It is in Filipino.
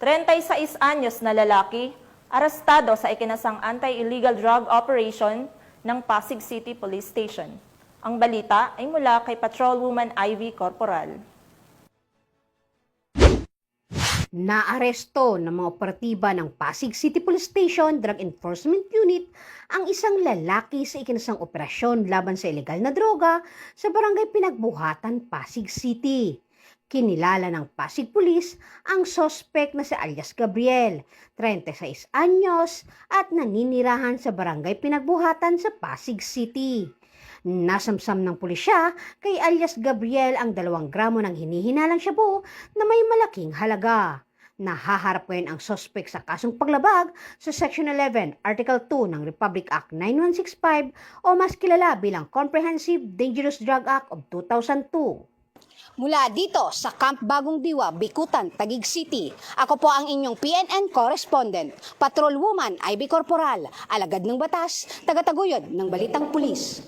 36 anyos na lalaki, arestado sa ikinasang anti-illegal drug operation ng Pasig City Police Station. Ang balita ay mula kay Patrolwoman Ivy Corporal. Naaresto ng mga operatiba ng Pasig City Police Station Drug Enforcement Unit ang isang lalaki sa ikinasang operasyon laban sa ilegal na droga sa barangay Pinagbuhatan, Pasig City. Kinilala ng Pasig Police ang sospek na si alias Gabriel, 36 anyos at naninirahan sa barangay Pinagbuhatan sa Pasig City. Nasamsam ng pulisya kay alias Gabriel ang 2 gramo ng hinihinalang shabu na may malaking halaga. Nahaharap ngayon ang sospek sa kasong paglabag sa Section 11, Article 2 ng Republic Act 9165 o mas kilala bilang Comprehensive Dangerous Drug Act of 2002. Mula dito sa Camp Bagong Diwa, Bikutan, Taguig City, ako po ang inyong PNN correspondent, Patrolwoman Ivy Corporal, alagad ng batas, tagataguyod ng Balitang Pulis.